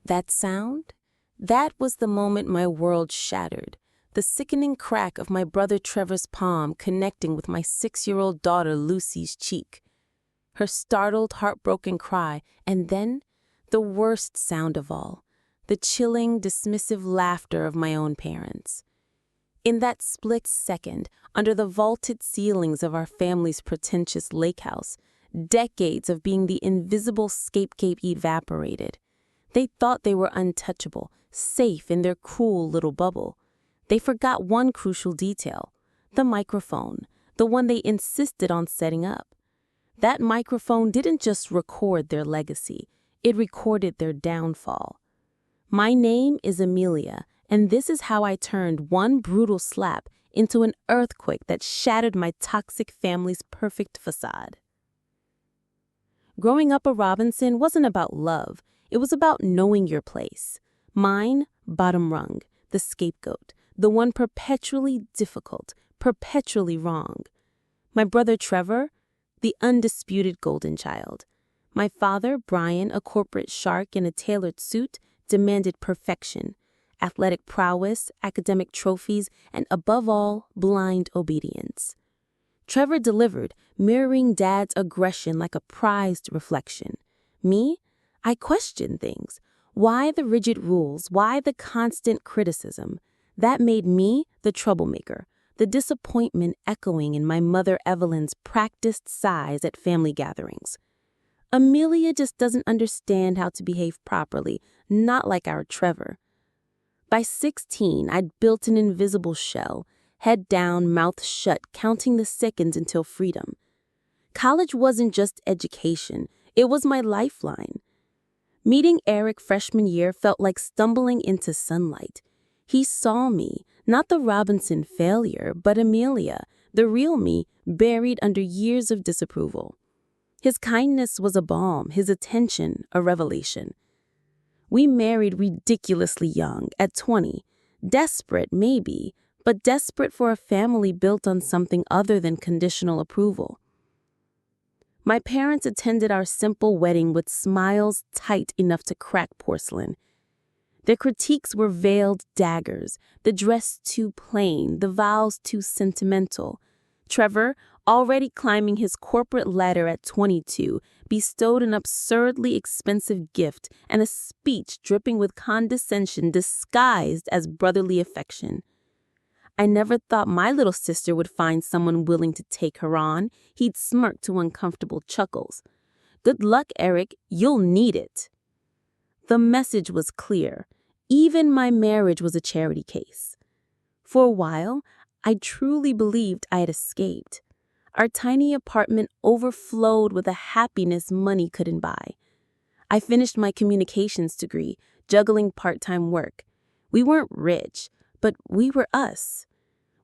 That sound? That was the moment my world shattered. The sickening crack of my brother Trevor's palm connecting with my 6-year-old daughter Lucy's cheek. Her startled, heartbroken cry, and then the worst sound of all, the chilling, dismissive laughter of my own parents. In that split second, under the vaulted ceilings of our family's pretentious lake house, decades of being the invisible scapegoat evaporated. They thought they were untouchable, safe in their cruel little bubble. They forgot one crucial detail, the microphone, the one they insisted on setting up. That microphone didn't just record their legacy, it recorded their downfall. My name is Amelia, and this is how I turned one brutal slap into an earthquake that shattered my toxic family's perfect facade. Growing up a Robinson wasn't about love, it was about knowing your place. Mine, bottom rung, the scapegoat, the one perpetually difficult, perpetually wrong. My brother Trevor, the undisputed golden child. My father, Brian, a corporate shark in a tailored suit, demanded perfection, athletic prowess, academic trophies, and above all, blind obedience. Trevor delivered, mirroring Dad's aggression like a prized reflection. Me? I questioned things. Why the rigid rules? Why the constant criticism? That made me the troublemaker, the disappointment echoing in my mother Evelyn's practiced sighs at family gatherings. Amelia just doesn't understand how to behave properly, not like our Trevor. By 16, I'd built an invisible shell, head down, mouth shut, counting the seconds until freedom. College wasn't just education, it was my lifeline. Meeting Eric freshman year felt like stumbling into sunlight. He saw me, not the Robinson failure, but Amelia, the real me, buried under years of disapproval. His kindness was a balm, his attention a revelation. We married ridiculously young, at 20. Desperate, maybe, but desperate for a family built on something other than conditional approval. My parents attended our simple wedding with smiles tight enough to crack porcelain. Their critiques were veiled daggers, the dress too plain, the vows too sentimental. Trevor, already climbing his corporate ladder at 22, bestowed an absurdly expensive gift and a speech dripping with condescension disguised as brotherly affection. I never thought my little sister would find someone willing to take her on. He'd smirk to uncomfortable chuckles. Good luck, Eric, you'll need it. The message was clear. Even my marriage was a charity case. For a while, I truly believed I had escaped. Our tiny apartment overflowed with a happiness money couldn't buy. I finished my communications degree, juggling part-time work. We weren't rich, but we were us.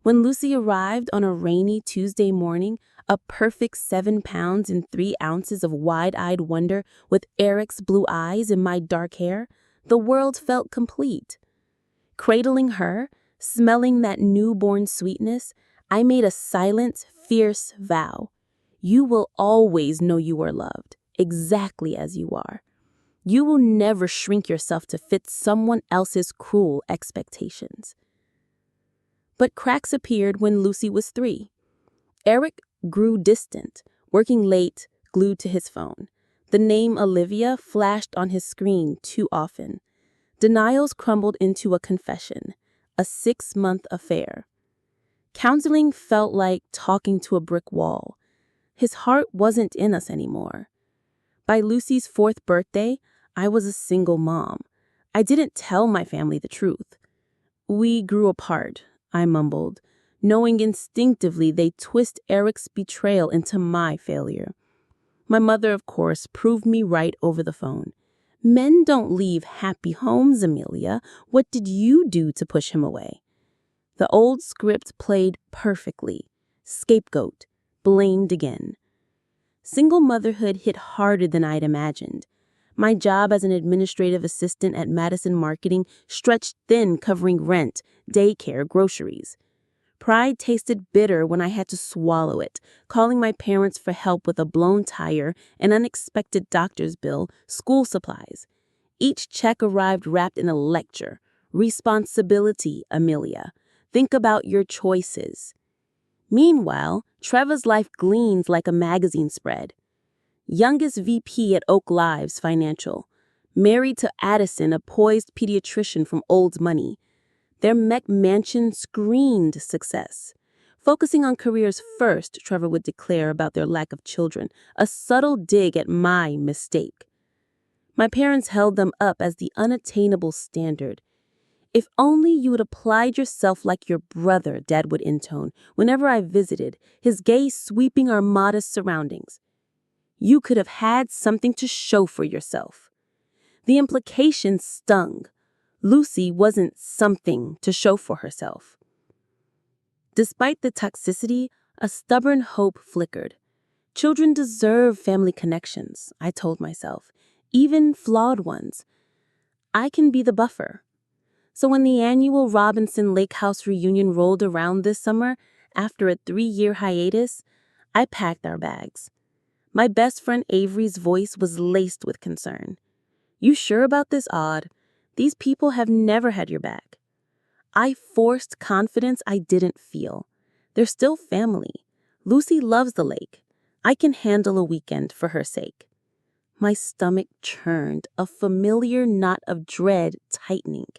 When Lucy arrived on a rainy Tuesday morning, a perfect 7 pounds and 3 ounces of wide-eyed wonder with Eric's blue eyes and my dark hair, the world felt complete. Cradling her, smelling that newborn sweetness, I made a silent, fierce vow. You will always know you are loved, exactly as you are. You will never shrink yourself to fit someone else's cruel expectations. But cracks appeared when Lucy was 3. Eric grew distant, working late, glued to his phone. The name Olivia flashed on his screen too often. Denials crumbled into a confession, a 6-month affair. Counseling felt like talking to a brick wall. His heart wasn't in us anymore. By Lucy's 4th birthday, I was a single mom. I didn't tell my family the truth. We grew apart, I mumbled, knowing instinctively they'd twist Eric's betrayal into my failure. My mother, of course, proved me right over the phone. Men don't leave happy homes, Amelia. What did you do to push him away? The old script played perfectly. Scapegoat, blamed again. Single motherhood hit harder than I'd imagined. My job as an administrative assistant at Madison Marketing stretched thin, covering rent, daycare, groceries. Pride tasted bitter when I had to swallow it, calling my parents for help with a blown tire, an unexpected doctor's bill, school supplies. Each check arrived wrapped in a lecture. Responsibility, Amelia. Think about your choices. Meanwhile, Trevor's life gleans like a magazine spread. Youngest VP at Oak Lives Financial. Married to Addison, a poised pediatrician from Old Money. Their mech mansion screamed success. Focusing on careers first, Trevor would declare about their lack of children, a subtle dig at my mistake. My parents held them up as the unattainable standard. If only you had applied yourself like your brother, Dad would intone whenever I visited, his gaze sweeping our modest surroundings. You could have had something to show for yourself. The implication stung. Lucy wasn't something to show for herself. Despite the toxicity, a stubborn hope flickered. Children deserve family connections, I told myself, even flawed ones. I can be the buffer. So when the annual Robinson Lake House reunion rolled around this summer, after a 3-year hiatus, I packed our bags. My best friend Avery's voice was laced with concern. You sure about this, Odd? These people have never had your back. I forced confidence I didn't feel. They're still family. Lucy loves the lake. I can handle a weekend for her sake. My stomach churned, a familiar knot of dread tightening.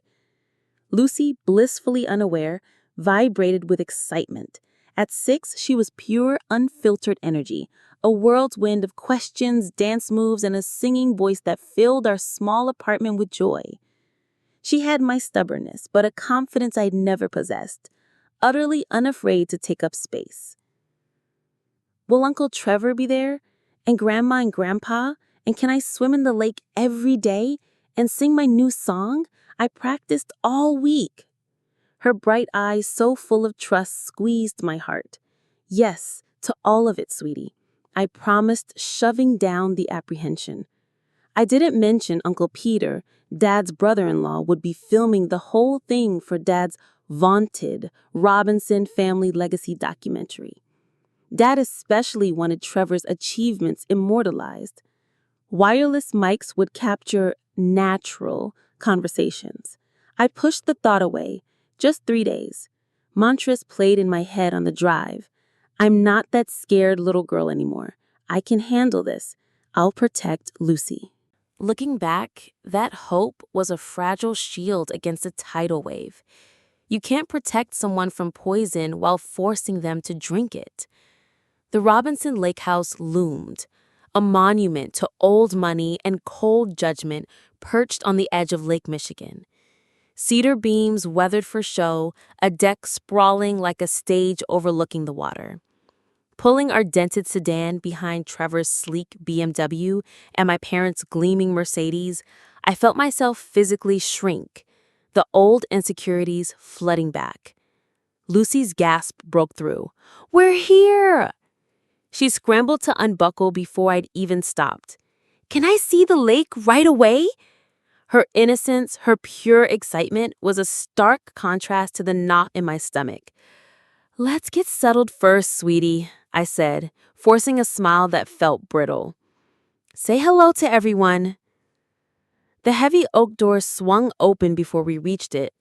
Lucy, blissfully unaware, vibrated with excitement. At 6, she was pure, unfiltered energy, a whirlwind of questions, dance moves, and a singing voice that filled our small apartment with joy. She had my stubbornness, but a confidence I'd never possessed, utterly unafraid to take up space. Will Uncle Trevor be there? And Grandma and Grandpa? And can I swim in the lake every day and sing my new song I practiced all week? Her bright eyes, so full of trust, squeezed my heart. Yes, to all of it, sweetie. I promised, shoving down the apprehension. I didn't mention Uncle Peter, Dad's brother-in-law, would be filming the whole thing for Dad's vaunted Robinson Family Legacy documentary. Dad especially wanted Trevor's achievements immortalized. Wireless mics would capture natural conversations. I pushed the thought away. Just 3 days. Mantras played in my head on the drive. I'm not that scared little girl anymore. I can handle this. I'll protect Lucy. Looking back, that hope was a fragile shield against a tidal wave. You can't protect someone from poison while forcing them to drink it. The Robinson Lake House loomed, a monument to old money and cold judgment perched on the edge of Lake Michigan. Cedar beams weathered for show, a deck sprawling like a stage overlooking the water. Pulling our dented sedan behind Trevor's sleek BMW and my parents' gleaming Mercedes, I felt myself physically shrink, the old insecurities flooding back. Lucy's gasp broke through. "We're here!" She scrambled to unbuckle before I'd even stopped. "Can I see the lake right away?" Her innocence, her pure excitement was a stark contrast to the knot in my stomach. "Let's get settled first, sweetie," I said, forcing a smile that felt brittle. "Say hello to everyone." The heavy oak door swung open before we reached it.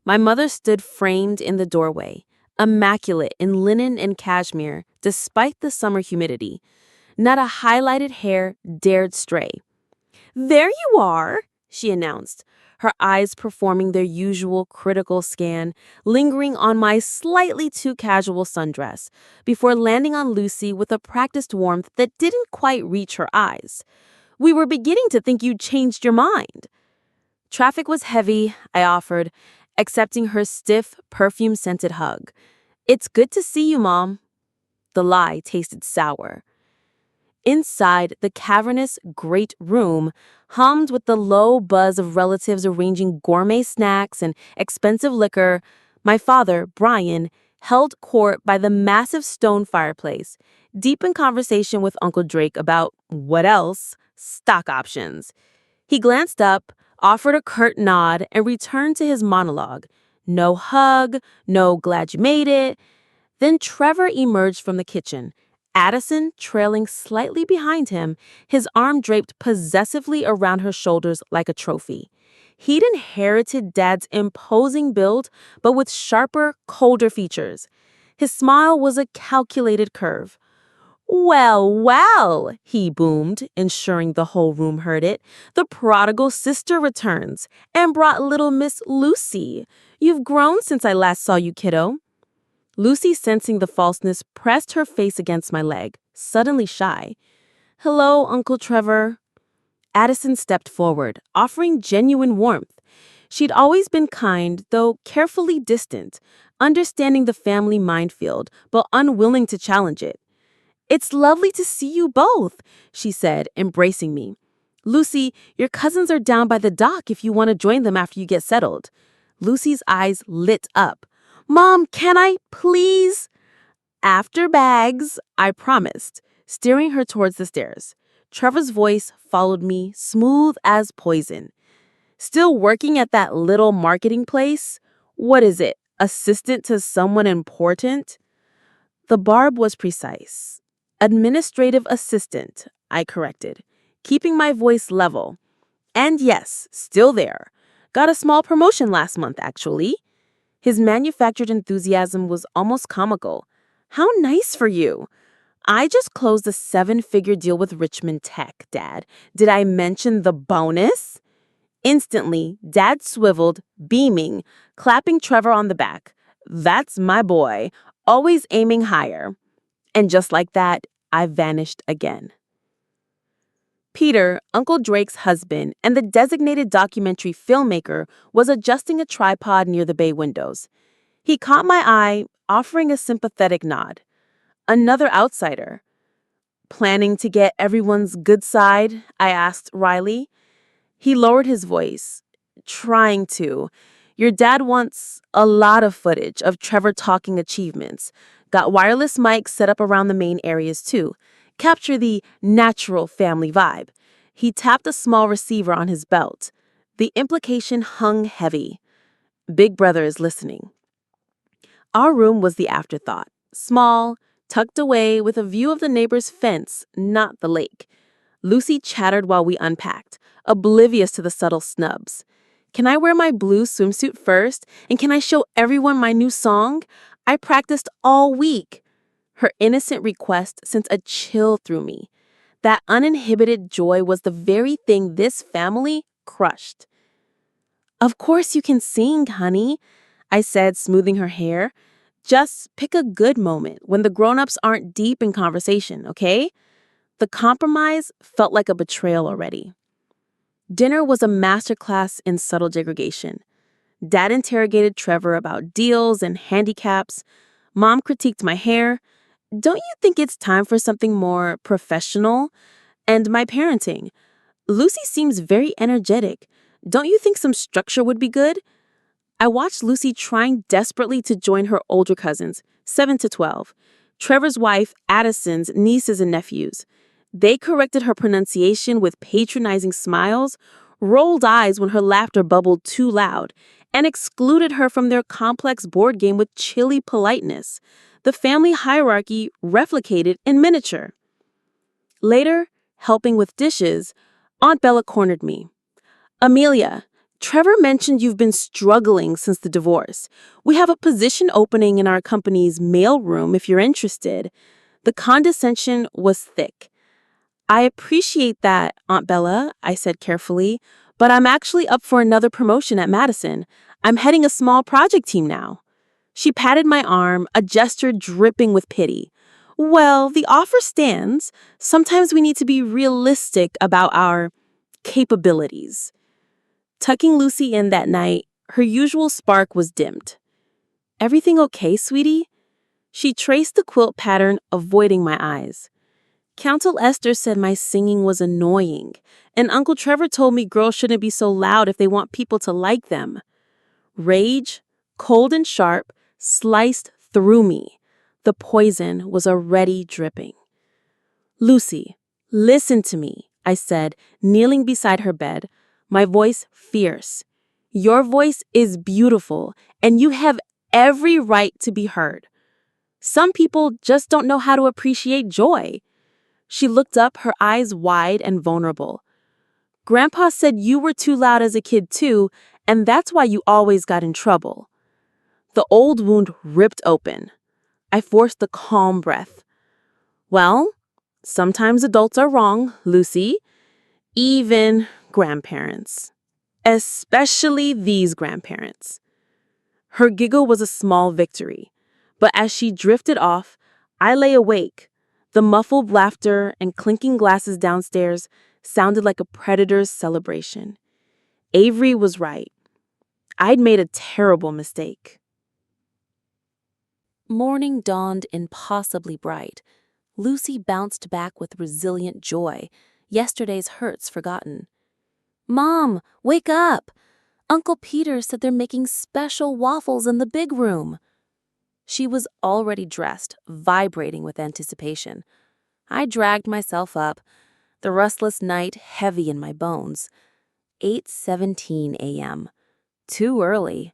My mother stood framed in the doorway, immaculate in linen and cashmere, despite the summer humidity. Not a highlighted hair dared stray. "There you are," she announced, her eyes performing their usual critical scan, lingering on my slightly too casual sundress, before landing on Lucy with a practiced warmth that didn't quite reach her eyes. "We were beginning to think you'd changed your mind." Traffic was heavy, I offered, accepting her stiff, perfume-scented hug. "It's good to see you, Mom." The lie tasted sour. Inside, the cavernous great room hummed with the low buzz of relatives arranging gourmet snacks and expensive liquor. My father, Brian, held court by the massive stone fireplace, deep in conversation with Uncle Drake about, what else? Stock options. He glanced up, offered a curt nod, and returned to his monologue. No hug, no glad you made it. Then Trevor emerged from the kitchen, Addison trailing slightly behind him, his arm draped possessively around her shoulders like a trophy. He'd inherited Dad's imposing build, but with sharper, colder features. His smile was a calculated curve. "Well, well," he boomed, ensuring the whole room heard it. "The prodigal sister returns and brought little Miss Lucy. You've grown since I last saw you, kiddo." Lucy, sensing the falseness, pressed her face against my leg, suddenly shy. "Hello, Uncle Trevor." Addison stepped forward, offering genuine warmth. She'd always been kind, though carefully distant, understanding the family minefield, but unwilling to challenge it. "It's lovely to see you both," she said, embracing me. "Lucy, your cousins are down by the dock if you want to join them after you get settled." Lucy's eyes lit up. "Mom, can I, please?" "After bags," I promised, steering her towards the stairs. Trevor's voice followed me, smooth as poison. "Still working at that little marketing place? What is it, assistant to someone important?" The barb was precise. "Administrative assistant," I corrected, keeping my voice level. "And yes, still there. Got a small promotion last month, actually." His manufactured enthusiasm was almost comical. "How nice for you." "I just closed a 7-figure deal with Richmond Tech, Dad. Did I mention the bonus?" Instantly, Dad swiveled, beaming, clapping Trevor on the back. "That's my boy, always aiming higher." And just like that, I vanished again. Peter, Uncle Drake's husband and the designated documentary filmmaker, was adjusting a tripod near the bay windows. He caught my eye, offering a sympathetic nod. "Another outsider." "Planning to get everyone's good side?" I asked Riley. He lowered his voice. "Trying to. Your dad wants a lot of footage of Trevor talking achievements. Got wireless mics set up around the main areas too. Capture the natural family vibe." He tapped a small receiver on his belt. The implication hung heavy. Big Brother is listening. Our room was the afterthought. Small, tucked away with a view of the neighbor's fence, not the lake. Lucy chattered while we unpacked, oblivious to the subtle snubs. "Can I wear my blue swimsuit first? And can I show everyone my new song? I practiced all week." Her innocent request sent a chill through me. That uninhibited joy was the very thing this family crushed. "Of course you can sing, honey," I said, smoothing her hair. "Just pick a good moment when the grown-ups aren't deep in conversation, okay?" The compromise felt like a betrayal already. Dinner was a masterclass in subtle degradation. Dad interrogated Trevor about deals and handicaps. Mom critiqued my hair. "Don't you think it's time for something more professional?" And my parenting. "Lucy seems very energetic. Don't you think some structure would be good?" I watched Lucy trying desperately to join her older cousins, 7 to 12, Trevor's wife, Addison's nieces and nephews. They corrected her pronunciation with patronizing smiles, rolled eyes when her laughter bubbled too loud, and excluded her from their complex board game with chilly politeness. The family hierarchy replicated in miniature. Later, helping with dishes, Aunt Bella cornered me. "Amelia, Trevor mentioned you've been struggling since the divorce. We have a position opening in our company's mailroom if you're interested." The condescension was thick. "I appreciate that, Aunt Bella," I said carefully, "but I'm actually up for another promotion at Madison. I'm heading a small project team now." She patted my arm, a gesture dripping with pity. "Well, the offer stands. Sometimes we need to be realistic about our capabilities." Tucking Lucy in that night, her usual spark was dimmed. "Everything okay, sweetie?" She traced the quilt pattern, avoiding my eyes. "Counsel Esther said my singing was annoying, and Uncle Trevor told me girls shouldn't be so loud if they want people to like them." Rage, cold and sharp, sliced through me. The poison was already dripping. "Lucy, listen to me," I said, kneeling beside her bed, my voice fierce. "Your voice is beautiful, and you have every right to be heard." Some people just don't know how to appreciate joy. She looked up, her eyes wide and vulnerable. Grandpa said you were too loud as a kid too, and that's why you always got in trouble. The old wound ripped open. I forced the calm breath. Well, sometimes adults are wrong, Lucy. Even grandparents. Especially these grandparents. Her giggle was a small victory, but as she drifted off, I lay awake. The muffled laughter and clinking glasses downstairs sounded like a predator's celebration. Avery was right. I'd made a terrible mistake. Morning dawned impossibly bright. Lucy bounced back with resilient joy, yesterday's hurts forgotten. "Mom, wake up! Uncle Peter said they're making special waffles in the big room." She was already dressed, vibrating with anticipation. I dragged myself up, the restless night heavy in my bones. 8:17 a.m. Too early.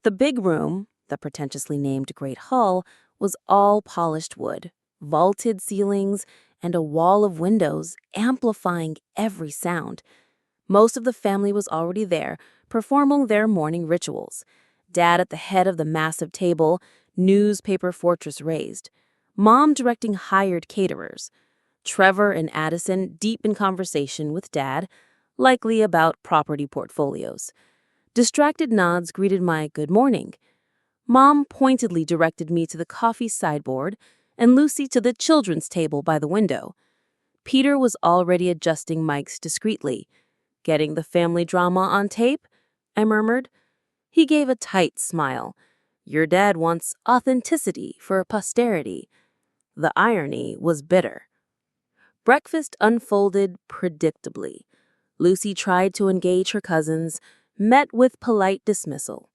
The big room, the pretentiously named Great Hall, was all polished wood, vaulted ceilings, and a wall of windows amplifying every sound. Most of the family was already there, performing their morning rituals. Dad at the head of the massive table, newspaper fortress raised. Mom directing hired caterers. Trevor and Addison deep in conversation with Dad, likely about property portfolios. Distracted nods greeted my good morning. Mom pointedly directed me to the coffee sideboard and Lucy to the children's table by the window. Peter was already adjusting mics discreetly. "Getting the family drama on tape?" I murmured. He gave a tight smile. "Your dad wants authenticity for posterity." The irony was bitter. Breakfast unfolded predictably. Lucy tried to engage her cousins, met with polite dismissal.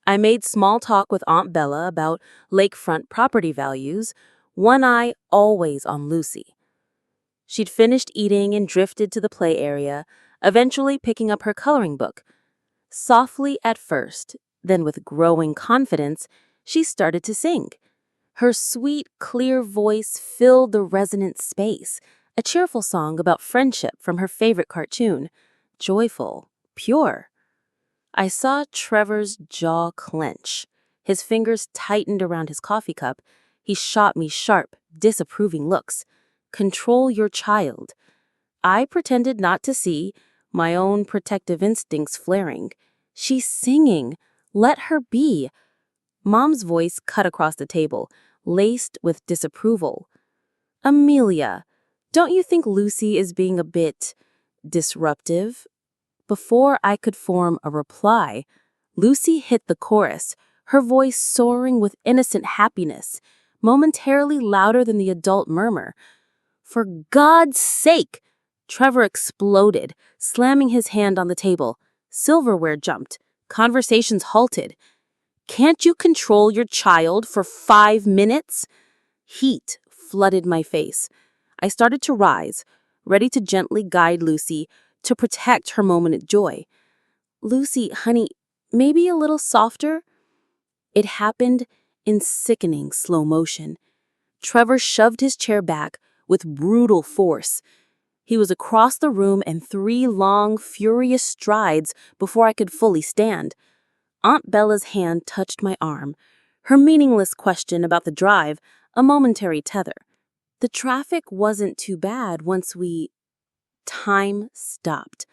I made small talk with Aunt Bella about lakefront property values, one eye always on Lucy. She'd finished eating and drifted to the play area, eventually picking up her coloring book. Softly at first, then with growing confidence, she started to sing. Her sweet, clear voice filled the resonant space, a cheerful song about friendship from her favorite cartoon, joyful, pure. I saw Trevor's jaw clench. His fingers tightened around his coffee cup. He shot me sharp, disapproving looks. "Control your child." I pretended not to see, my own protective instincts flaring. "She's singing. Let her be." Mom's voice cut across the table, laced with disapproval. "Amelia, don't you think Lucy is being a bit disruptive?" Before I could form a reply, Lucy hit the chorus, her voice soaring with innocent happiness, momentarily louder than the adult murmur. "For God's sake!" Trevor exploded, slamming his hand on the table. Silverware jumped. Conversations halted. "Can't you control your child for 5 minutes?" Heat flooded my face. I started to rise, ready to gently guide Lucy, to protect her moment of joy. "Lucy, honey, maybe a little softer?" It happened in sickening slow motion. Trevor shoved his chair back with brutal force. He was across the room in 3 long, furious strides before I could fully stand. Aunt Bella's hand touched my arm, her meaningless question about the drive a momentary tether. The traffic wasn't too bad once we... Time stopped.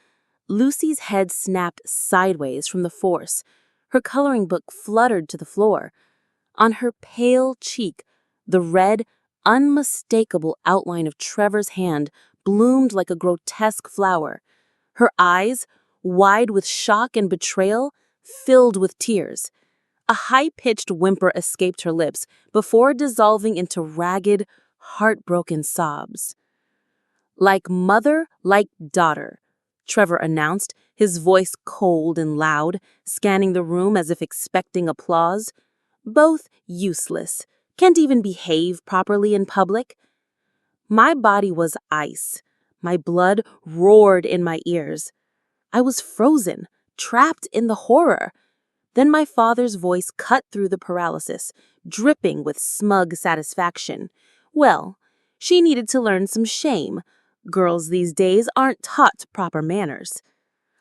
Lucy's head snapped sideways from the force. Her coloring book fluttered to the floor. On her pale cheek, the red, unmistakable outline of Trevor's hand bloomed like a grotesque flower. Her eyes, wide with shock and betrayal, filled with tears. A high-pitched whimper escaped her lips before dissolving into ragged, heartbroken sobs. "Like mother, like daughter," Trevor announced, his voice cold and loud, scanning the room as if expecting applause. "Both useless, can't even behave properly in public." My body was ice. My blood roared in my ears. I was frozen, trapped in the horror. Then my father's voice cut through the paralysis, dripping with smug satisfaction. Well, she needed to learn some shame. Girls these days aren't taught proper manners.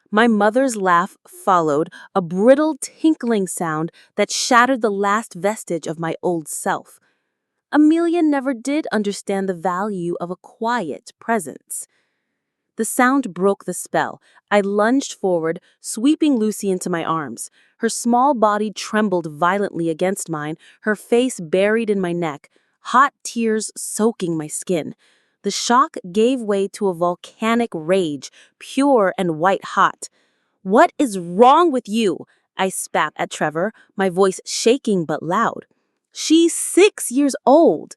My mother's laugh followed, a brittle tinkling sound that shattered the last vestige of my old self. Amelia never did understand the value of a quiet presence. The sound broke the spell. I lunged forward, sweeping Lucy into my arms. Her small body trembled violently against mine, her face buried in my neck, hot tears soaking my skin. The shock gave way to a volcanic rage, pure and white-hot. "What is wrong with you?" I spat at Trevor, my voice shaking but loud. "She's 6 years old."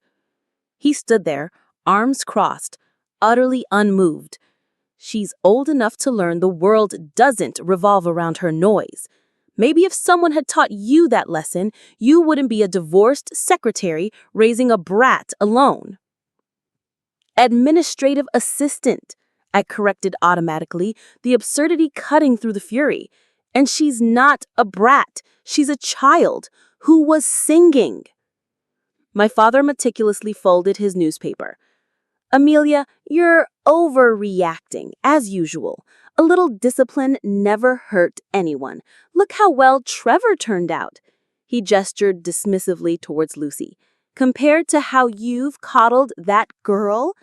He stood there, arms crossed, utterly unmoved. "She's old enough to learn the world doesn't revolve around her noise. Maybe if someone had taught you that lesson, you wouldn't be a divorced secretary raising a brat alone." "Administrative assistant," I corrected automatically, the absurdity cutting through the fury. "And she's not a brat. She's a child who was singing." My father meticulously folded his newspaper. "Amelia, you're overreacting, as usual. A little discipline never hurt anyone. Look how well Trevor turned out." He gestured dismissively towards Lucy. "Compared to how you've coddled that girl?"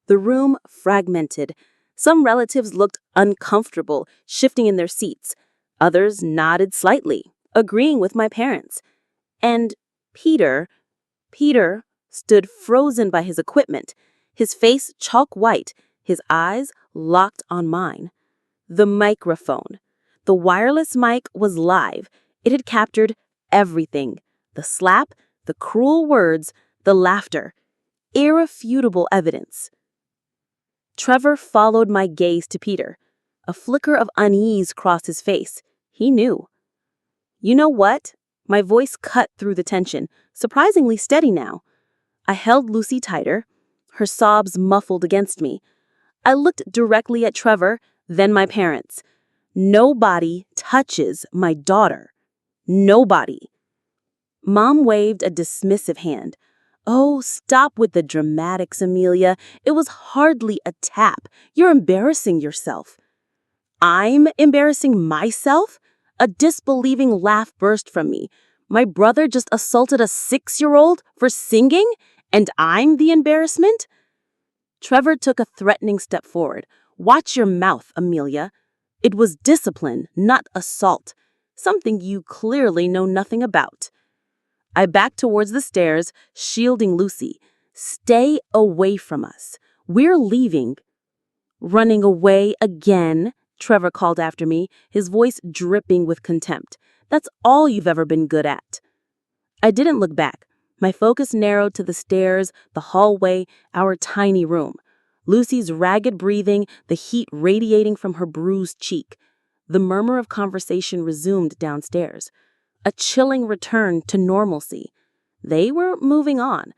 The room fragmented. Some relatives looked uncomfortable, shifting in their seats. Others nodded slightly, agreeing with my parents. And Peter stood frozen by his equipment, his face chalk white, his eyes locked on mine. The microphone. The wireless mic was live. It had captured everything. The slap, the cruel words, the laughter. Irrefutable evidence. Trevor followed my gaze to Peter. A flicker of unease crossed his face. He knew. "You know what?" My voice cut through the tension, surprisingly steady now. I held Lucy tighter, her sobs muffled against me. I looked directly at Trevor, then my parents. "Nobody touches my daughter. Nobody." Mom waved a dismissive hand. "Oh, stop with the dramatics, Amelia. It was hardly a tap. You're embarrassing yourself." "I'm embarrassing myself?" A disbelieving laugh burst from me. "My brother just assaulted a 6-year-old for singing, and I'm the embarrassment?" Trevor took a threatening step forward. "Watch your mouth, Amelia. It was discipline, not assault. Something you clearly know nothing about." I backed towards the stairs, shielding Lucy. "Stay away from us. We're leaving." "Running away again," Trevor called after me, his voice dripping with contempt. "That's all you've ever been good at." I didn't look back. My focus narrowed to the stairs, the hallway, our tiny room. Lucy's ragged breathing, the heat radiating from her bruised cheek. The murmur of conversation resumed downstairs. A chilling return to normalcy. They were moving on.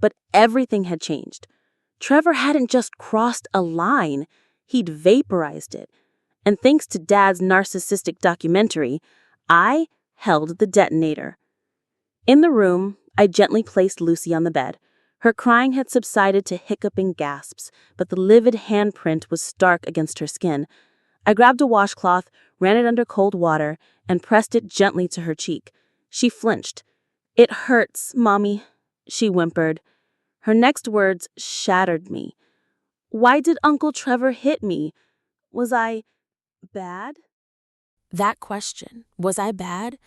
But everything had changed. Trevor hadn't just crossed a line, he'd vaporized it. And thanks to Dad's narcissistic documentary, I held the detonator. In the room, I gently placed Lucy on the bed. Her crying had subsided to hiccuping gasps, but the livid handprint was stark against her skin. I grabbed a washcloth, ran it under cold water, and pressed it gently to her cheek. She flinched. "It hurts, Mommy," she whimpered. Her next words shattered me. "Why did Uncle Trevor hit me? Was I bad?" That question, was I bad?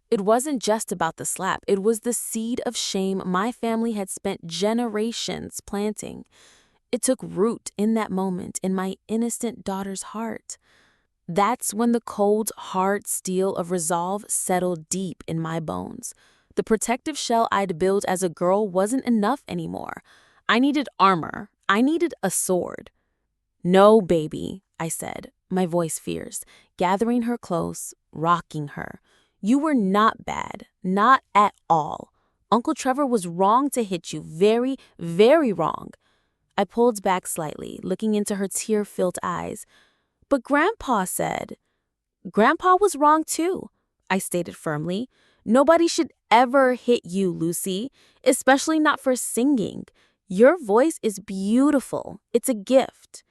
It wasn't just about the slap. It was the seed of shame my family had spent generations planting. It took root in that moment in my innocent daughter's heart. That's when the cold, hard steel of resolve settled deep in my bones. The protective shell I'd built as a girl wasn't enough anymore. I needed armor. I needed a sword. "No, baby," I said, my voice fierce, gathering her close, rocking her. "You were not bad. Not at all. Uncle Trevor was wrong to hit you. Very, very wrong." I pulled back slightly, looking into her tear-filled eyes. "But Grandpa said—" "Grandpa was wrong too. I stated firmly. Nobody should ever hit you, Lucy, especially not for singing. Your voice is beautiful. It's a gift.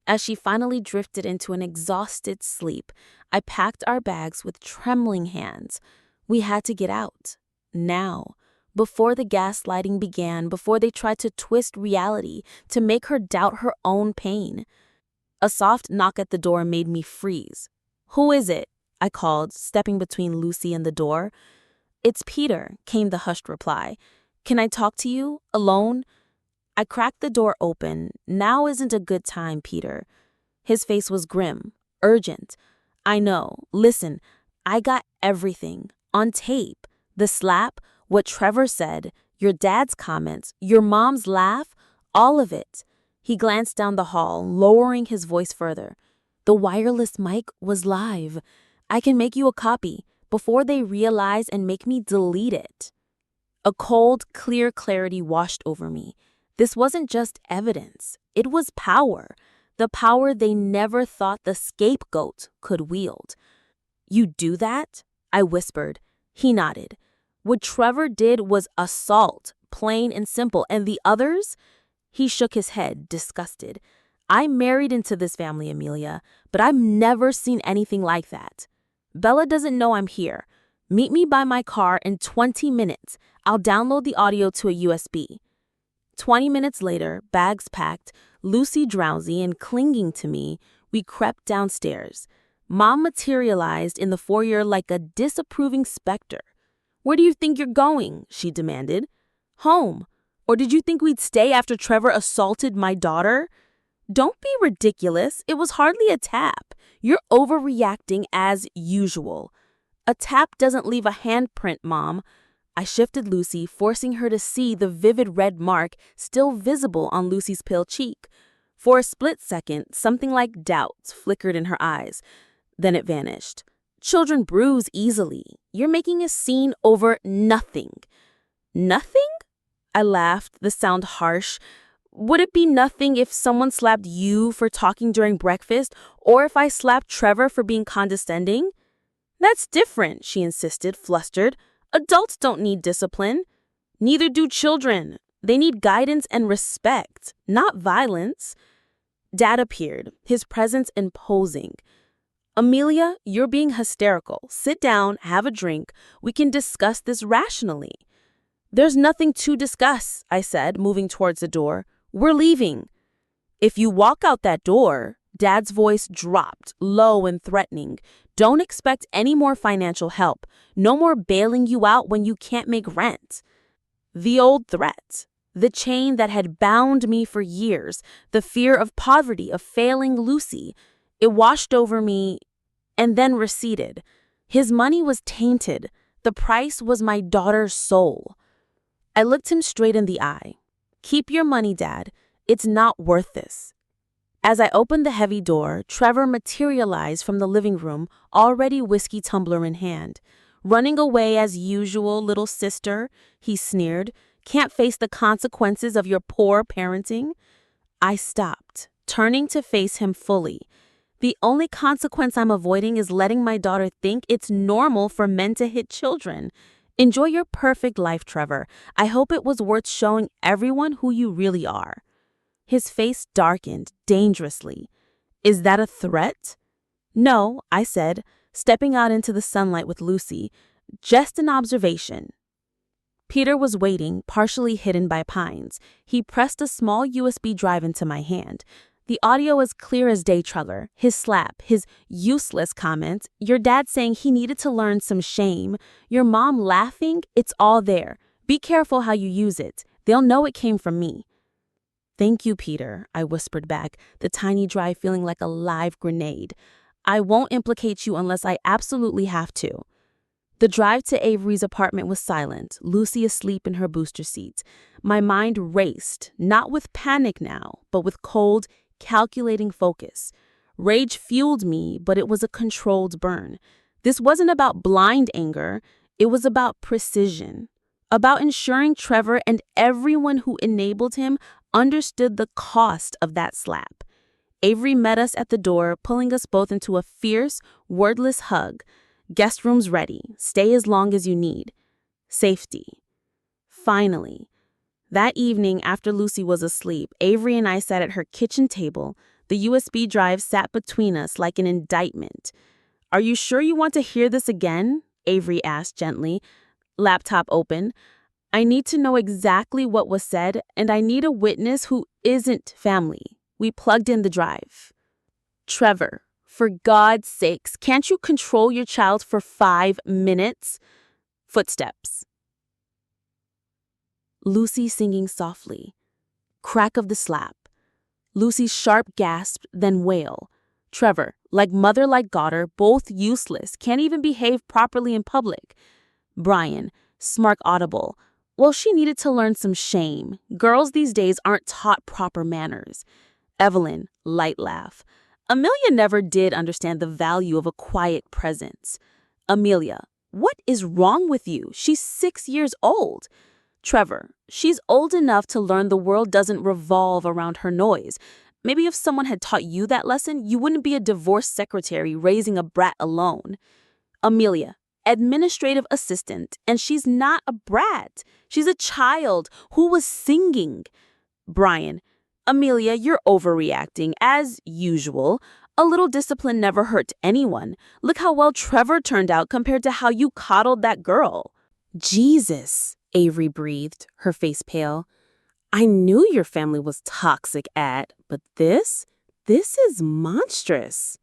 As she finally drifted into an exhausted sleep, I packed our bags with trembling hands. We had to get out. Now. Before the gaslighting began, before they tried to twist reality to make her doubt her own pain. A soft knock at the door made me freeze. "Who is it?" I called, stepping between Lucy and the door. "It's Peter," came the hushed reply. "Can I talk to you? Alone?" I cracked the door open. "Now isn't a good time, Peter." His face was grim, urgent. "I know. Listen, I got everything. On tape. The slap, what Trevor said, your dad's comments, your mom's laugh, all of it." He glanced down the hall, lowering his voice further. "The wireless mic was live. I can make you a copy before they realize and make me delete it." A cold, clear clarity washed over me. This wasn't just evidence. It was power. The power they never thought the scapegoat could wield. "You do that?" I whispered. He nodded. "What Trevor did was assault, plain and simple. And the others?" He shook his head, disgusted. "I married into this family, Amelia, but I've never seen anything like that. Bella doesn't know I'm here. Meet me by my car in 20 minutes. I'll download the audio to a USB. 20 minutes later, bags packed, Lucy drowsy and clinging to me, we crept downstairs. Mom materialized in the foyer like a disapproving specter. "Where do you think you're going?" she demanded. "Home. Or did you think we'd stay after Trevor assaulted my daughter?" "Don't be ridiculous. It was hardly a tap. You're overreacting as usual." "A tap doesn't leave a handprint, Mom." I shifted Lucy, forcing her to see the vivid red mark still visible on Lucy's pale cheek. For a split second, something like doubt flickered in her eyes. Then it vanished. "Children bruise easily. You're making a scene over nothing." "Nothing?" I laughed, the sound harsh. "Would it be nothing if someone slapped you for talking during breakfast, or if I slapped Trevor for being condescending?" "That's different," she insisted, flustered. "Adults don't need discipline. Neither do children. They need guidance and respect, not violence." Dad appeared, his presence imposing. "Amelia, you're being hysterical. Sit down, have a drink. We can discuss this rationally." "There's nothing to discuss," I said, moving towards the door. "We're leaving." "If you walk out that door," Dad's voice dropped, low and threatening, "don't expect any more financial help. No more bailing you out when you can't make rent." The old threat. The chain that had bound me for years. The fear of poverty, of failing Lucy. It washed over me and then receded. His money was tainted. The price was my daughter's soul. I looked him straight in the eye. "Keep your money, Dad. It's not worth this." As I opened the heavy door, Trevor materialized from the living room, already whiskey tumbler in hand. "Running away as usual, little sister," he sneered. "Can't face the consequences of your poor parenting." I stopped, turning to face him fully. "The only consequence I'm avoiding is letting my daughter think it's normal for men to hit children. Enjoy your perfect life, Trevor. I hope it was worth showing everyone who you really are." His face darkened dangerously. "Is that a threat?" "No," I said, stepping out into the sunlight with Lucy. "Just an observation." Peter was waiting, partially hidden by pines. He pressed a small USB drive into my hand. The audio was clear as day, Trugger. His slap, his useless comments, your dad saying he needed to learn some shame, your mom laughing, it's all there. Be careful how you use it. They'll know it came from me. "Thank you, Peter," I whispered back, the tiny drive feeling like a live grenade. "I won't implicate you unless I absolutely have to." The drive to Avery's apartment was silent, Lucy asleep in her booster seat. My mind raced, not with panic now, but with cold, calculating focus. Rage fueled me, but it was a controlled burn. This wasn't about blind anger. It was about precision, about ensuring Trevor and everyone who enabled him understood the cost of that slap. Avery met us at the door, pulling us both into a fierce, wordless hug. Guest room's ready. Stay as long as you need. Safety. Finally, that evening after Lucy was asleep, Avery and I sat at her kitchen table. The USB drive sat between us like an indictment. "Are you sure you want to hear this again?" Avery asked gently. Laptop open. "I need to know exactly what was said, and I need a witness who isn't family." We plugged in the drive. "Trevor, for God's sakes, can't you control your child for 5 minutes?" Footsteps. Lucy singing softly. Crack of the slap. Lucy's sharp gasp, then wail. Trevor, like mother like daughter, both useless, can't even behave properly in public. Brian, smirk audible. Well, she needed to learn some shame. Girls these days aren't taught proper manners. Evelyn, light laugh. Amelia never did understand the value of a quiet presence. Amelia, what is wrong with you? She's 6 years old. Trevor, she's old enough to learn the world doesn't revolve around her noise. Maybe if someone had taught you that lesson, you wouldn't be a divorced secretary raising a brat alone. Amelia, administrative assistant, and she's not a brat. She's a child who was singing. Brian, Amelia, you're overreacting, as usual. A little discipline never hurt anyone. Look how well Trevor turned out compared to how you coddled that girl. Jesus, Avery breathed, her face pale. I knew your family was toxic, but this is monstrous.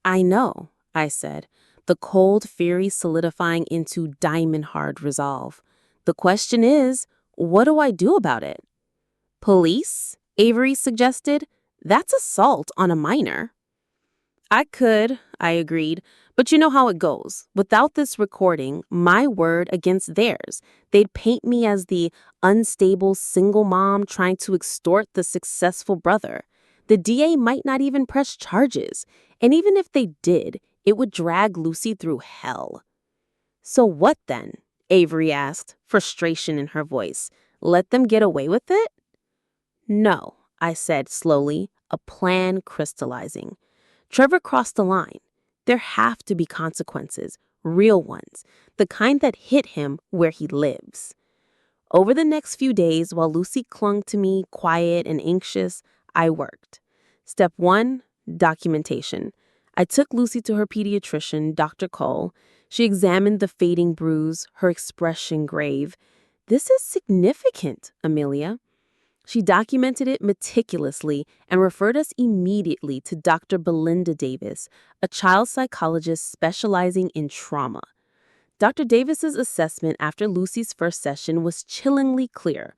I know, I said, the cold fury solidifying into diamond-hard resolve. The question is, what do I do about it? Police? Avery suggested. That's assault on a minor. I agreed, but you know how it goes. Without this recording, my word against theirs, they'd paint me as the unstable single mom trying to extort the successful brother. The DA might not even press charges, and even if they did, it would drag Lucy through hell. So what then? Avery asked, frustration in her voice. Let them get away with it? No, I said slowly, a plan crystallizing. Trevor crossed the line. There have to be consequences, real ones, the kind that hit him where he lives. Over the next few days, while Lucy clung to me, quiet and anxious, I worked. Step 1, documentation. I took Lucy to her pediatrician, Dr. Cole. She examined the fading bruise, her expression grave. This is significant, Amelia. She documented it meticulously and referred us immediately to Dr. Belinda Davis, a child psychologist specializing in trauma. Dr. Davis's assessment after Lucy's first session was chillingly clear.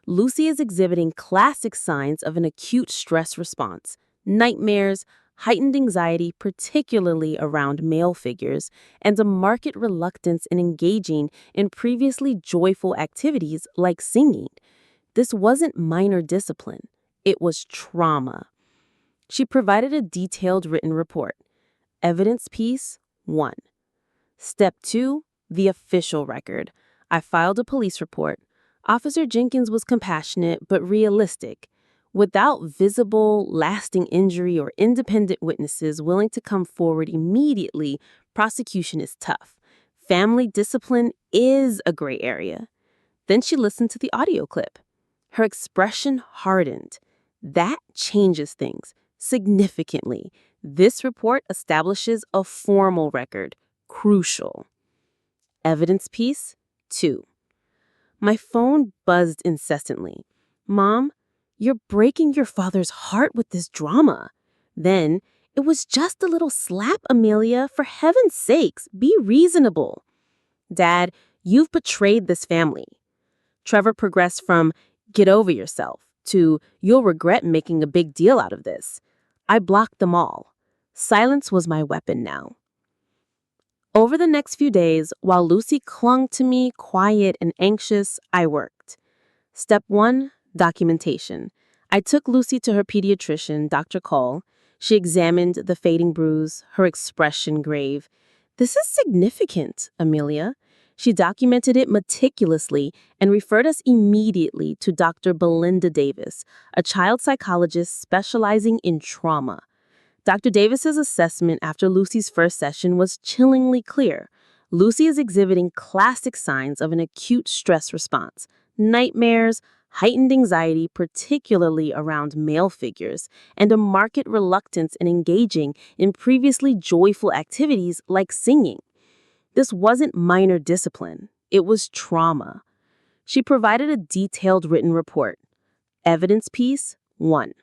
Lucy is exhibiting classic signs of an acute stress response, nightmares, heightened anxiety, particularly around male figures, and a marked reluctance in engaging in previously joyful activities like singing. This wasn't minor discipline. It was trauma. She provided a detailed written report. Evidence piece 1. Step 2, the official record. I filed a police report. Officer Jenkins was compassionate but realistic. Without visible, lasting injury or independent witnesses willing to come forward immediately, prosecution is tough. Family discipline is a gray area. Then she listened to the audio clip. Her expression hardened. That changes things significantly. This report establishes a formal record. Crucial. Evidence piece 2. My phone buzzed incessantly. Mom, you're breaking your father's heart with this drama. Then, it was just a little slap, Amelia. For heaven's sakes, be reasonable. Dad, you've betrayed this family. Trevor progressed from get over yourself to you'll regret making a big deal out of this. I blocked them all. Silence was my weapon now. Over the next few days, while Lucy clung to me, quiet and anxious, I worked. Step 1, documentation. I took Lucy to her pediatrician, Dr. Cole. She examined the fading bruise, her expression grave. This is significant, Amelia. She documented it meticulously and referred us immediately to Dr. Belinda Davis, a child psychologist specializing in trauma. Dr. Davis's assessment after Lucy's first session was chillingly clear. Lucy is exhibiting classic signs of an acute stress response: nightmares, heightened anxiety, particularly around male figures, and a marked reluctance in engaging in previously joyful activities like singing. This wasn't minor discipline, it was trauma. She provided a detailed written report. Evidence piece 1.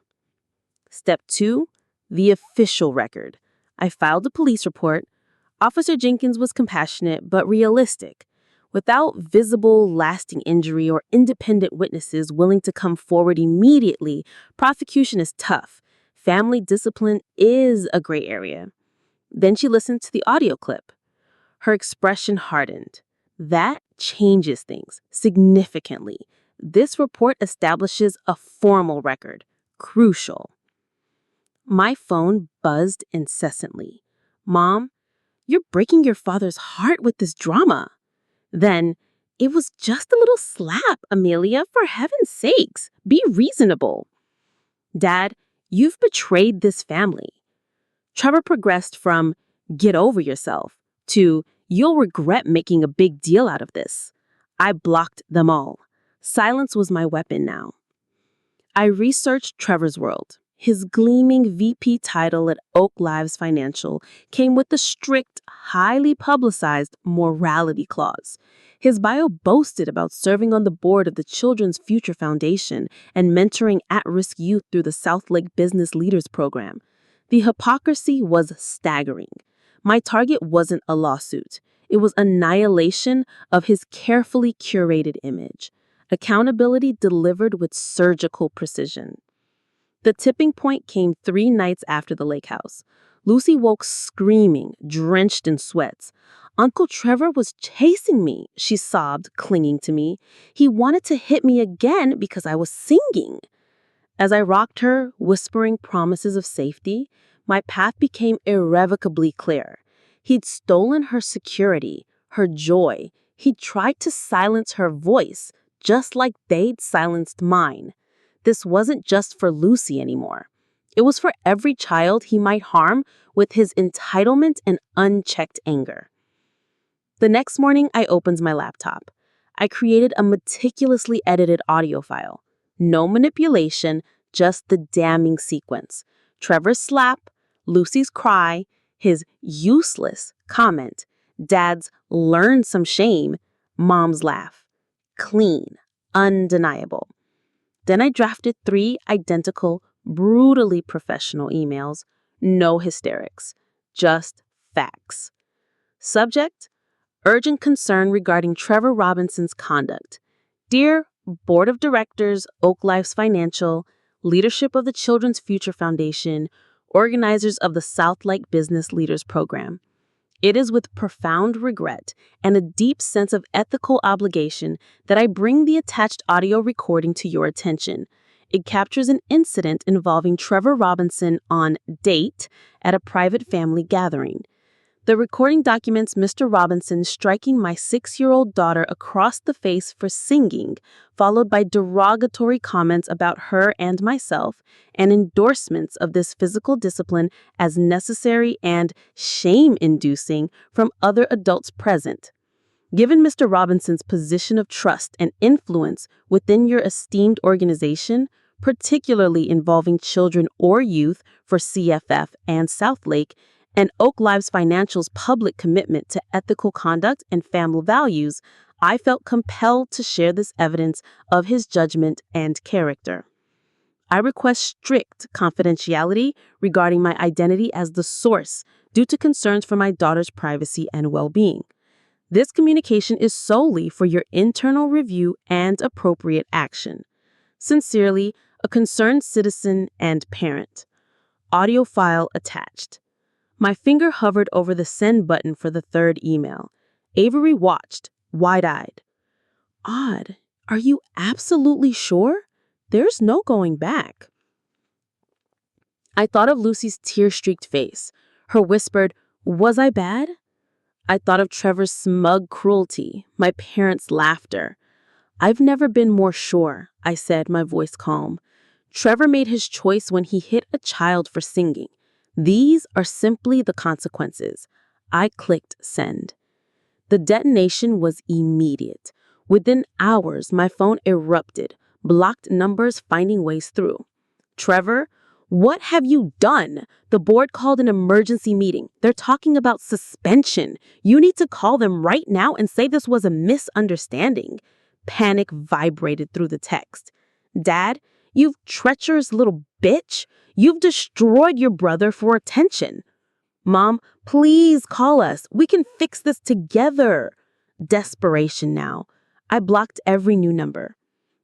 Step 2, the official record. I filed a police report. Officer Jenkins was compassionate but realistic. Without visible, lasting injury or independent witnesses willing to come forward immediately, prosecution is tough. Family discipline is a gray area. Then she listened to the audio clip. Her expression hardened. That changes things significantly. This report establishes a formal record. Crucial. My phone buzzed incessantly. Mom, you're breaking your father's heart with this drama. Then, it was just a little slap, Amelia, for heaven's sakes. Be reasonable. Dad, you've betrayed this family. Trevor progressed from get over yourself to you'll regret making a big deal out of this. I blocked them all. Silence was my weapon now. I researched Trevor's world. His gleaming VP title at Oak Lives Financial came with the strict, highly publicized morality clause. His bio boasted about serving on the board of the Children's Future Foundation and mentoring at-risk youth through the Southlake Business Leaders Program. The hypocrisy was staggering. My target wasn't a lawsuit. It was annihilation of his carefully curated image. Accountability delivered with surgical precision. The tipping point came 3 nights after the lake house. Lucy woke screaming, drenched in sweats. Uncle Trevor was chasing me, she sobbed, clinging to me. He wanted to hit me again because I was singing. As I rocked her, whispering promises of safety, my path became irrevocably clear. He'd stolen her security, her joy. He'd tried to silence her voice, just like they'd silenced mine. This wasn't just for Lucy anymore. It was for every child he might harm with his entitlement and unchecked anger. The next morning, I opened my laptop. I created a meticulously edited audio file. No manipulation, just the damning sequence. Trevor's slap, Lucy's cry, his useless comment, Dad's learn some shame, Mom's laugh. Clean, undeniable. Then I drafted 3 identical, brutally professional emails. No hysterics, just facts. Subject: urgent concern regarding Trevor Robinson's conduct. Dear Board of Directors, Oak Lives Financial, leadership of the Children's Future Foundation, organizers of the Southlake Business Leaders Program. It is with profound regret and a deep sense of ethical obligation that I bring the attached audio recording to your attention. It captures an incident involving Trevor Robinson on date at a private family gathering. The recording documents Mr. Robinson striking my 6-year-old daughter across the face for singing, followed by derogatory comments about her and myself, and endorsements of this physical discipline as necessary and shame-inducing from other adults present. Given Mr. Robinson's position of trust and influence within your esteemed organization, particularly involving children or youth for CFF and Southlake, and Oak Lives Financial's public commitment to ethical conduct and family values, I felt compelled to share this evidence of his judgment and character. I request strict confidentiality regarding my identity as the source due to concerns for my daughter's privacy and well-being. This communication is solely for your internal review and appropriate action. Sincerely, a concerned citizen and parent. Audio file attached. My finger hovered over the send button for the 3rd email. Avery watched, wide-eyed. Odd. Are you absolutely sure? There's no going back. I thought of Lucy's tear-streaked face, her whispered, "Was I bad?" I thought of Trevor's smug cruelty, my parents' laughter. I've never been more sure, I said, my voice calm. Trevor made his choice when he hit a child for singing. These are simply the consequences. I clicked send. The detonation was immediate. Within hours, my phone erupted, blocked numbers finding ways through. Trevor, what have you done? The board called an emergency meeting. They're talking about suspension. You need to call them right now and say this was a misunderstanding. Panic vibrated through the text. Dad, you treacherous little bitch. You've destroyed your brother for attention. Mom, please call us. We can fix this together. Desperation now. I blocked every new number.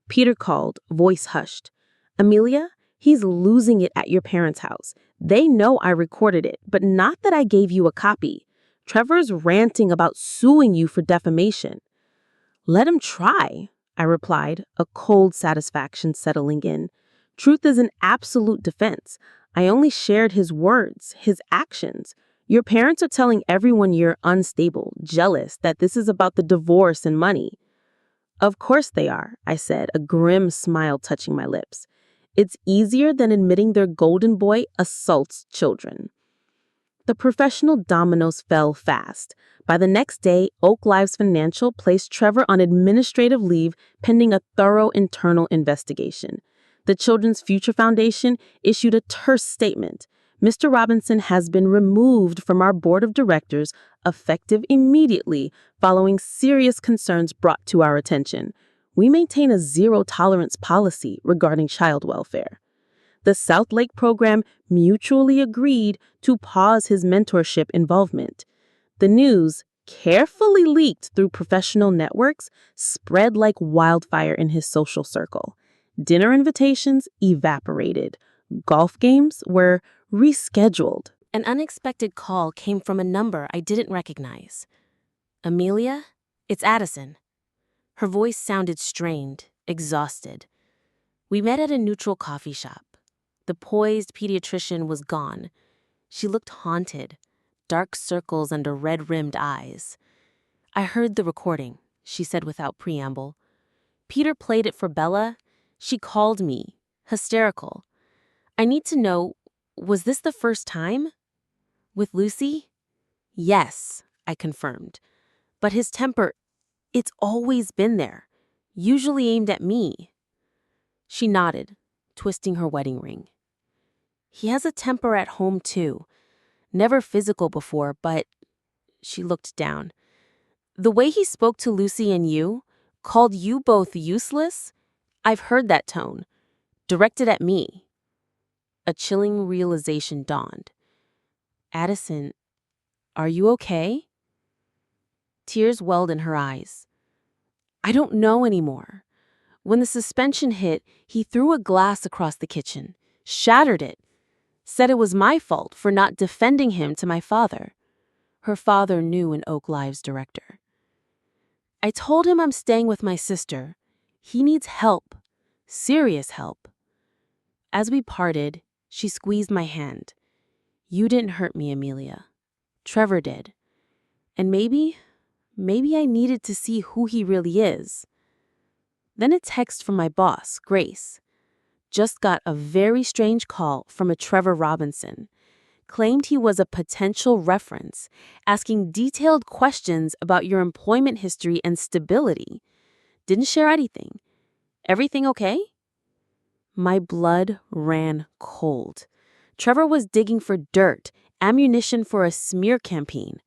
Peter called, voice hushed. Amelia, he's losing it at your parents' house. They know I recorded it, but not that I gave you a copy. Trevor's ranting about suing you for defamation. Let him try, I replied, a cold satisfaction settling in. Truth is an absolute defense. I only shared his words, his actions. Your parents are telling everyone you're unstable, jealous, that this is about the divorce and money. Of course they are, I said, a grim smile touching my lips. It's easier than admitting their golden boy assaults children. The professional dominoes fell fast. By the next day, Oak Lives Financial placed Trevor on administrative leave pending a thorough internal investigation. The Children's Future Foundation issued a terse statement. Mr. Robinson has been removed from our board of directors effective immediately following serious concerns brought to our attention. We maintain a zero-tolerance policy regarding child welfare. The South Lake program mutually agreed to pause his mentorship involvement. The news, carefully leaked through professional networks, spread like wildfire in his social circle. Dinner invitations evaporated. Golf games were rescheduled. An unexpected call came from a number I didn't recognize. Amelia? It's Addison. Her voice sounded strained, exhausted. We met at a neutral coffee shop. The poised pediatrician was gone. She looked haunted, dark circles under red-rimmed eyes. I heard the recording, she said without preamble. Peter played it for Bella. She called me, hysterical. I need to know, was this the first time? With Lucy? Yes, I confirmed. But his temper, it's always been there, usually aimed at me. She nodded, twisting her wedding ring. He has a temper at home, too. Never physical before, but... She looked down. The way he spoke to Lucy and you, called you both useless, I've heard that tone. Directed at me. A chilling realization dawned. Addison, are you okay? Tears welled in her eyes. I don't know anymore. When the suspension hit, he threw a glass across the kitchen, shattered it, said it was my fault for not defending him to my father. Her father knew an Oak Lives director. I told him I'm staying with my sister. He needs help, serious help. As we parted, she squeezed my hand. You didn't hurt me, Amelia. Trevor did. And maybe I needed to see who he really is. Then a text from my boss, Grace. Just got a very strange call from a Trevor Robinson. Claimed he was a potential reference, asking detailed questions about your employment history and stability. Didn't share anything. Everything okay? My blood ran cold. Trevor was digging for dirt, ammunition for a smear campaign.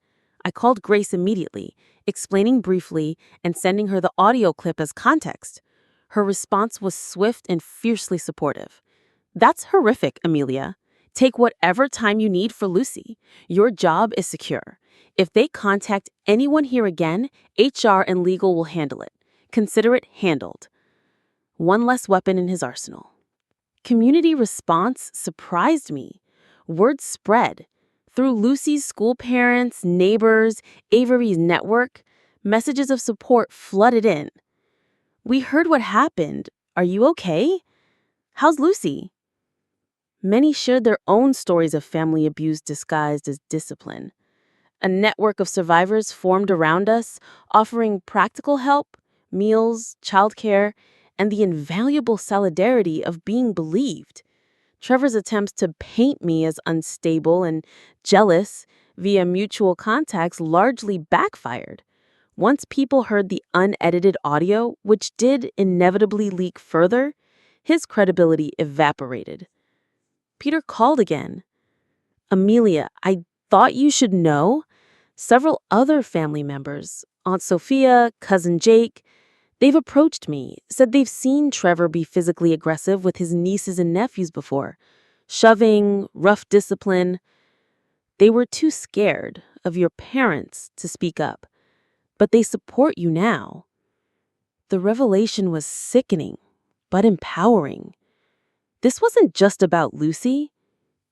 I called Grace immediately, explaining briefly and sending her the audio clip as context. Her response was swift and fiercely supportive. That's horrific, Amelia. Take whatever time you need for Lucy. Your job is secure. If they contact anyone here again, HR and legal will handle it. Consider it handled. One less weapon in his arsenal. Community response surprised me. Word spread. Through Lucy's school parents, neighbors, Avery's network, messages of support flooded in. We heard what happened. Are you okay? How's Lucy? Many shared their own stories of family abuse disguised as discipline. A network of survivors formed around us, offering practical help, meals, childcare, and the invaluable solidarity of being believed. Trevor's attempts to paint me as unstable and jealous via mutual contacts largely backfired. Once people heard the unedited audio, which did inevitably leak further, his credibility evaporated. Peter called again. "Amelia, I thought you should know. Several other family members, Aunt Sophia, Cousin Jake, they've approached me, said they've seen Trevor be physically aggressive with his nieces and nephews before. Shoving, rough discipline. They were too scared of your parents to speak up, but they support you now." The revelation was sickening, but empowering. This wasn't just about Lucy.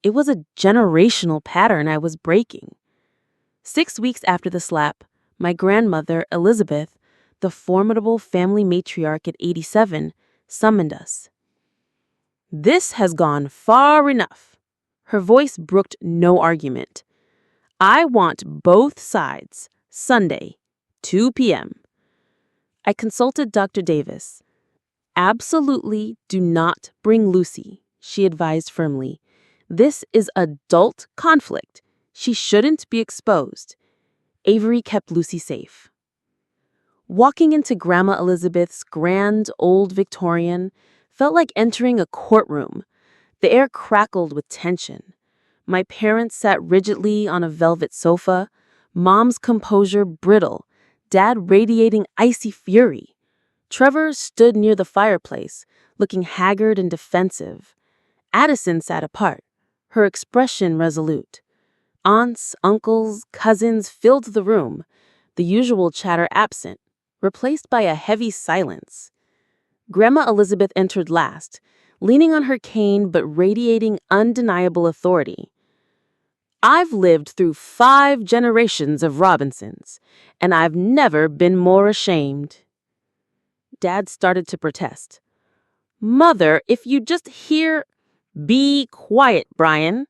It was a generational pattern I was breaking. 6 weeks after the slap, my grandmother, Elizabeth, the formidable family matriarch at 87, summoned us. "This has gone far enough." Her voice brooked no argument. "I want both sides, Sunday, 2 p.m. I consulted Dr. Davis. "Absolutely do not bring Lucy," she advised firmly. "This is adult conflict. She shouldn't be exposed." Avery kept Lucy safe. Walking into Grandma Elizabeth's grand old Victorian felt like entering a courtroom. The air crackled with tension. My parents sat rigidly on a velvet sofa, Mom's composure brittle, Dad radiating icy fury. Trevor stood near the fireplace, looking haggard and defensive. Addison sat apart, her expression resolute. Aunts, uncles, cousins filled the room, the usual chatter absent, replaced by a heavy silence. Grandma Elizabeth entered last, leaning on her cane but radiating undeniable authority. "I've lived through 5 generations of Robinsons, and I've never been more ashamed." Dad started to protest. "Mother, if you just hear—" "Be quiet, Brian.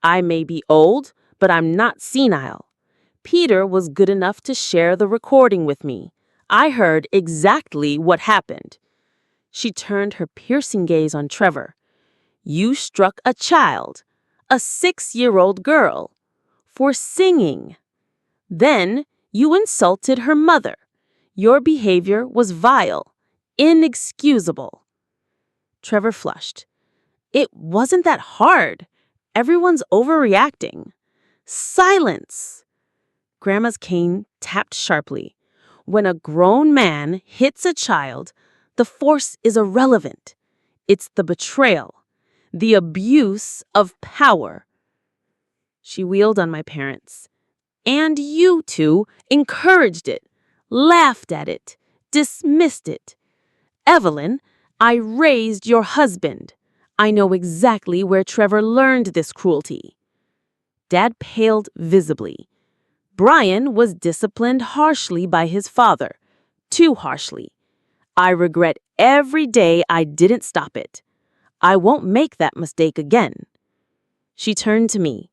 I may be old, but I'm not senile. Peter was good enough to share the recording with me. I heard exactly what happened." She turned her piercing gaze on Trevor. "You struck a child, a 6-year-old girl, for singing. Then you insulted her mother. Your behavior was vile, inexcusable." Trevor flushed. "It wasn't that hard. Everyone's overreacting." "Silence!" Grandma's cane tapped sharply. "When a grown man hits a child, the force is irrelevant. It's the betrayal, the abuse of power." She wheeled on my parents. "And you two encouraged it, laughed at it, dismissed it. Evelyn, I raised your husband. I know exactly where Trevor learned this cruelty." Dad paled visibly. "Brian was disciplined harshly by his father, too harshly. I regret every day I didn't stop it. I won't make that mistake again." She turned to me.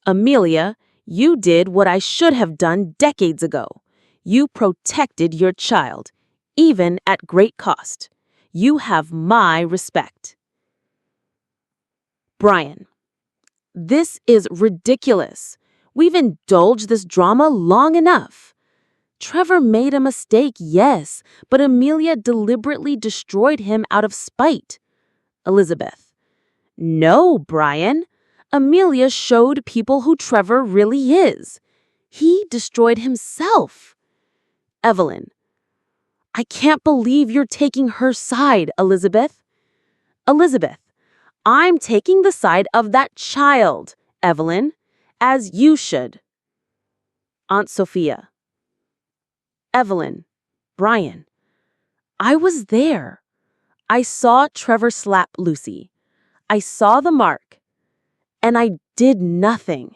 "Amelia, you did what I should have done decades ago. You protected your child, even at great cost. You have my respect." Brian, "This is ridiculous. We've indulged this drama long enough. Trevor made a mistake, yes, but Amelia deliberately destroyed him out of spite." Elizabeth, "No, Brian. Amelia showed people who Trevor really is. He destroyed himself." Evelyn, "I can't believe you're taking her side, Elizabeth." Elizabeth, "I'm taking the side of that child, Evelyn, as you should." Aunt Sophia, "Evelyn, Brian, I was there. I saw Trevor slap Lucy. I saw the mark, and I did nothing.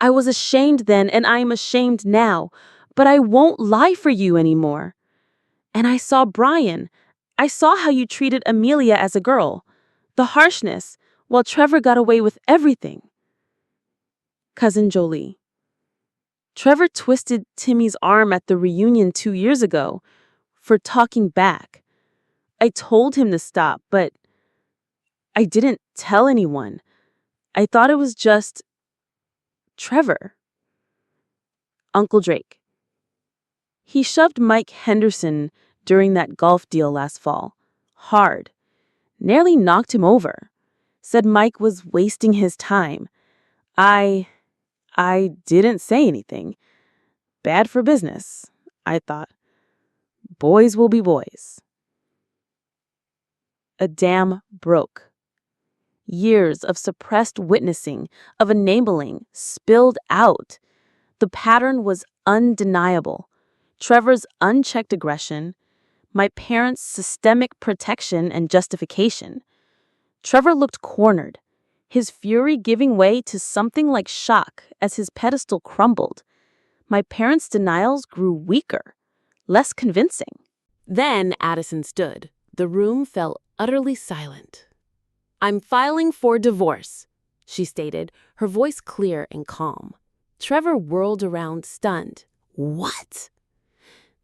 I was ashamed then, and I am ashamed now, but I won't lie for you anymore. And I saw Brian. I saw how you treated Amelia as a girl, the harshness, while Trevor got away with everything." Cousin Jolie, "Trevor twisted Timmy's arm at the reunion 2 years ago for talking back. I told him to stop, but I didn't tell anyone. I thought it was just Trevor. Uncle Drake. He shoved Mike Henderson during that golf deal last fall. Hard. Nearly knocked him over. Said Mike was wasting his time. I didn't say anything. Bad for business, I thought. Boys will be boys. A dam broke. Years of suppressed witnessing, of enabling, spilled out. The pattern was undeniable. Trevor's unchecked aggression, my parents' systemic protection and justification. Trevor looked cornered, his fury giving way to something like shock as his pedestal crumbled. My parents' denials grew weaker, less convincing. Then Addison stood. The room fell utterly silent. "I'm filing for divorce," she stated, her voice clear and calm. Trevor whirled around, stunned. "What?"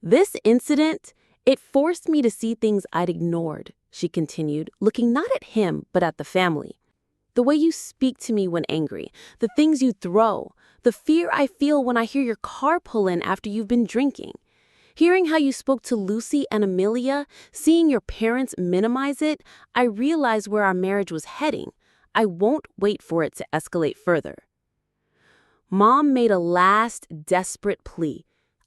"This incident, it forced me to see things I'd ignored," she continued, looking not at him, but at the family. "The way you speak to me when angry, the things you throw, the fear I feel when I hear your car pull in after you've been drinking. Hearing how you spoke to Lucy and Amelia, seeing your parents minimize it, I realized where our marriage was heading. I won't wait for it to escalate further." Mom made a last, desperate plea.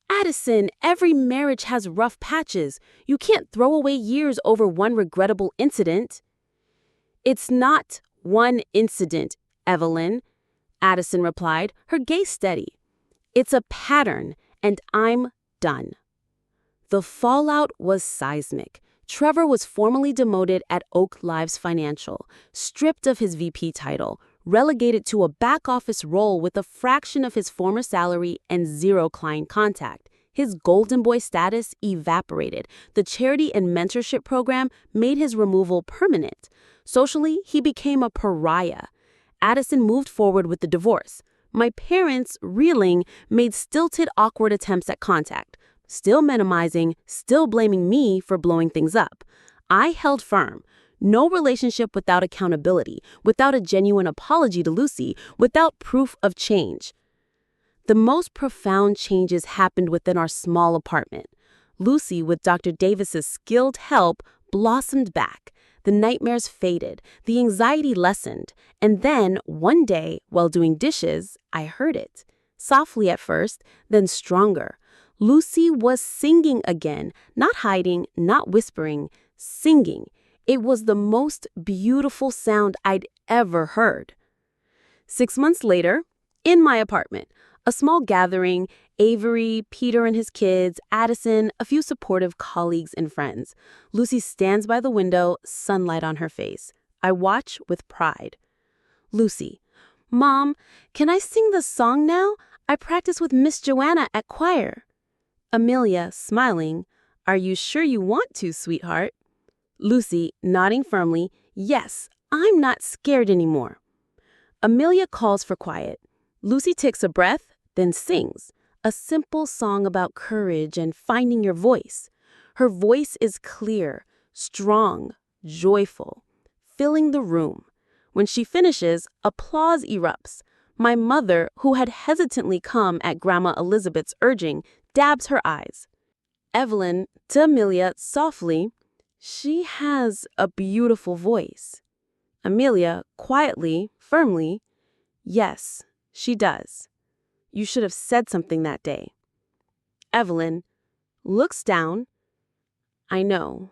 "Addison, every marriage has rough patches. You can't throw away years over one regrettable incident." "It's not one incident, Evelyn," Addison replied, her gaze steady. "It's a pattern, and I'm done." The fallout was seismic. Trevor was formally demoted at Oak Lives Financial, stripped of his VP title, relegated to a back-office role with a fraction of his former salary and zero client contact. His Golden Boy status evaporated. The charity and mentorship program made his removal permanent. Socially, he became a pariah. Addison moved forward with the divorce. My parents, reeling, made stilted, awkward attempts at contact. Still minimizing, still blaming me for blowing things up. I held firm. No relationship without accountability, without a genuine apology to Lucy, without proof of change. The most profound changes happened within our small apartment. Lucy, with Dr. Davis's skilled help, blossomed back. The nightmares faded, the anxiety lessened, and then, one day, while doing dishes, I heard it. Softly at first, then stronger. Lucy was singing again, not hiding, not whispering, singing. It was the most beautiful sound I'd ever heard. 6 months later, in my apartment, a small gathering, Avery, Peter and his kids, Addison, a few supportive colleagues and friends. Lucy stands by the window, sunlight on her face. I watch with pride. Lucy: "Mom, can I sing the song now? I practice with Miss Joanna at choir." Amelia, smiling: "Are you sure you want to, sweetheart?" Lucy, nodding firmly: "Yes, I'm not scared anymore." Amelia calls for quiet. Lucy takes a breath, then sings. A simple song about courage and finding your voice. Her voice is clear, strong, joyful, filling the room. When she finishes, applause erupts. My mother, who had hesitantly come at Grandma Elizabeth's urging, dabs her eyes. Evelyn, to Amelia, softly: "She has a beautiful voice." Amelia, quietly, firmly: "Yes, she does. You should have said something that day." Evelyn looks down: "I know,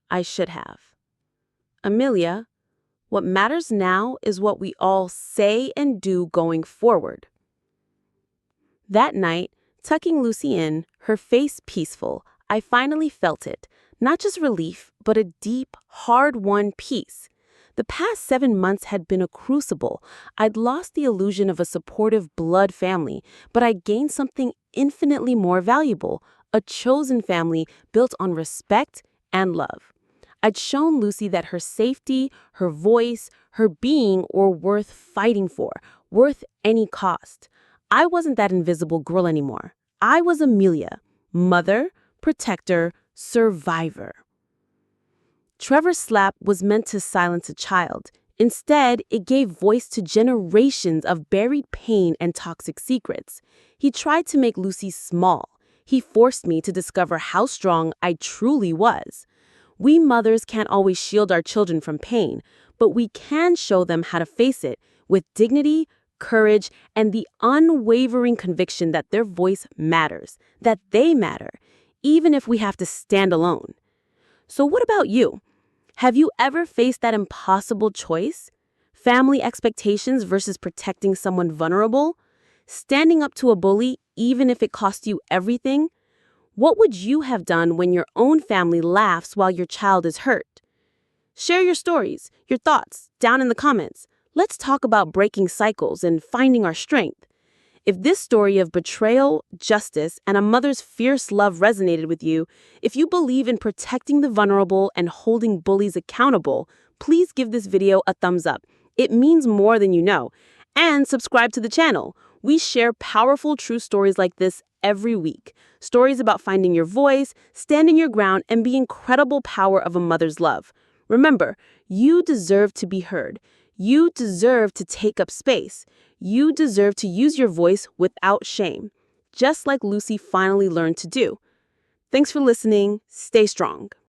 I should have." Amelia: "What matters now is what we all say and do going forward." That night, tucking Lucy in, her face peaceful, I finally felt it. Not just relief, but a deep, hard-won peace. The past 7 months had been a crucible. I'd lost the illusion of a supportive blood family, but I gained something infinitely more valuable: a chosen family built on respect and love. I'd shown Lucy that her safety, her voice, her being were worth fighting for, worth any cost. I wasn't that invisible girl anymore. I was Amelia, mother, protector, survivor. Trevor's slap was meant to silence a child. Instead, it gave voice to generations of buried pain and toxic secrets. He tried to make Lucy small. He forced me to discover how strong I truly was. We mothers can't always shield our children from pain, but we can show them how to face it with dignity, courage, and the unwavering conviction that their voice matters, that they matter, even if we have to stand alone. So what about you? Have you ever faced that impossible choice? Family expectations versus protecting someone vulnerable? Standing up to a bully even if it costs you everything? What would you have done when your own family laughs while your child is hurt? Share your stories, your thoughts, down in the comments. Let's talk about breaking cycles and finding our strength. If this story of betrayal, justice, and a mother's fierce love resonated with you, if you believe in protecting the vulnerable and holding bullies accountable, please give this video a thumbs up. It means more than you know. And subscribe to the channel. We share powerful true stories like this every week. Stories about finding your voice, standing your ground, and the incredible power of a mother's love. Remember, you deserve to be heard. You deserve to take up space. You deserve to use your voice without shame, just like Lucy finally learned to do. Thanks for listening. Stay strong.